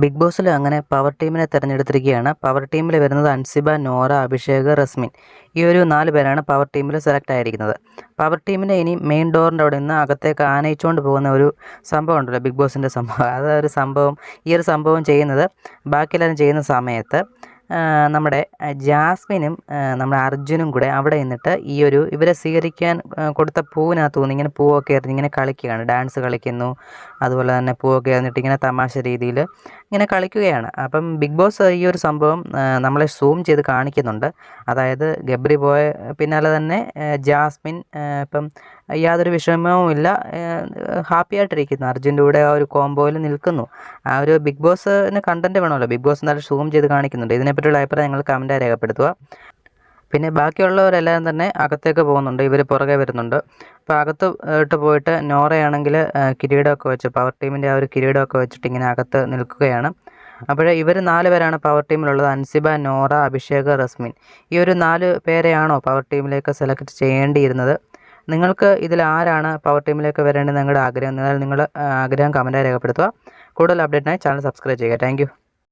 Big ബോസിൽ അങ്ങനെ power ടീമിനെ തിരഞ്ഞെടുത്തിരിക്കുകയാണ്. പവർ ടീമിൽ വരുന്നത് അൻസിബ, നോറ, അഭിഷേക്, റസ്മിൻ. ഈ ഒരു 4 പേരാണ് പവർ ടീമിൽ സെലക്ട് ആയിരിക്കുന്നത്. പവർ ടീമിനെ ഇനി മെയിൻ ഡോറിൻ്റെ അവിടെ നിന്ന് അകത്തേക്ക് ആനയിച്ചുകൊണ്ട് പോകുന്ന ഒരു സംഭവം ഉണ്ടല്ലോ, ബിഗ് ബോസിൻ്റെ സംഭവം. അതൊരു സംഭവം, ഈ ഒരു സംഭവം ചെയ്യുന്നത് ബാക്കിയെല്ലാവരും ചെയ്യുന്ന സമയത്ത് നമ്മുടെ ജാസ്മിനും നമ്മുടെ അർജുനും കൂടെ അവിടെ നിന്നിട്ട് ഇവരെ സ്വീകരിക്കാൻ കൊടുത്ത പൂവിനകത്ത് നിന്ന് ഇങ്ങനെ പൂവൊക്കെ എറിഞ്ഞ് ഇങ്ങനെ കളിക്കുകയാണ്, ഡാൻസ് കളിക്കുന്നു. അതുപോലെ തന്നെ പൂവൊക്കെ എറിഞ്ഞിട്ട് ഇങ്ങനെ തമാശ രീതിയിൽ ഇങ്ങനെ കളിക്കുകയാണ്. അപ്പം ബിഗ് ബോസ് ഈ ഒരു സംഭവം നമ്മളെ സൂം ചെയ്ത് കാണിക്കുന്നുണ്ട്. അതായത് ഗബ്രി പോയ പിന്നാലെ തന്നെ ജാസ്മിൻ ഇപ്പം യാതൊരു വിഷമവും ഇല്ല, ഹാപ്പി ആയിട്ടിരിക്കുന്നു. അർജുൻ്റെ കൂടെ ആ ഒരു കോംബോയിൽ നിൽക്കുന്നു. ആ ഒരു ബിഗ് ബോസിന് കണ്ടൻറ്റ് വേണമല്ലോ, ബിഗ് ബോസ് നല്ല സൂം ചെയ്ത് കാണിക്കുന്നുണ്ട്. ഇതിനെപ്പറ്റിയുള്ള അഭിപ്രായം നിങ്ങൾ കമൻറ്റായി രേഖപ്പെടുത്തുക. പിന്നെ ബാക്കിയുള്ളവരെല്ലാം തന്നെ അകത്തേക്ക് പോകുന്നുണ്ട്, ഇവർ പുറകെ വരുന്നുണ്ട്. അപ്പോൾ അകത്ത് പോയിട്ട് നോറയാണെങ്കിൽ കിരീടമൊക്കെ വെച്ച്, പവർ ടീമിൻ്റെ ആ ഒരു കിരീടമൊക്കെ വെച്ചിട്ട് ഇങ്ങനെ അകത്ത് നിൽക്കുകയാണ്. അപ്പോൾ ഇവർ 4 പേരാണ് പവർ ടീമിലുള്ളത്: അൻസിബ, നോറ, അഭിഷേക്, റസ്മിൻ. ഈ ഒരു 4 പേരെയാണോ പവർ ടീമിലേക്ക് സെലക്ട് ചെയ്യേണ്ടിയിരുന്നത്? നിങ്ങൾക്ക് ഇതിൽ ആരാണ് പവർ ടീമിലേക്ക് വരേണ്ടത് നിങ്ങളുടെ ആഗ്രഹം? നിങ്ങൾ ആഗ്രഹം കമൻറ്റായി രേഖപ്പെടുത്തുക. കൂടുതൽ അപ്ഡേറ്റിനായി ചാനൽ സബ്സ്ക്രൈബ് ചെയ്യുക. താങ്ക്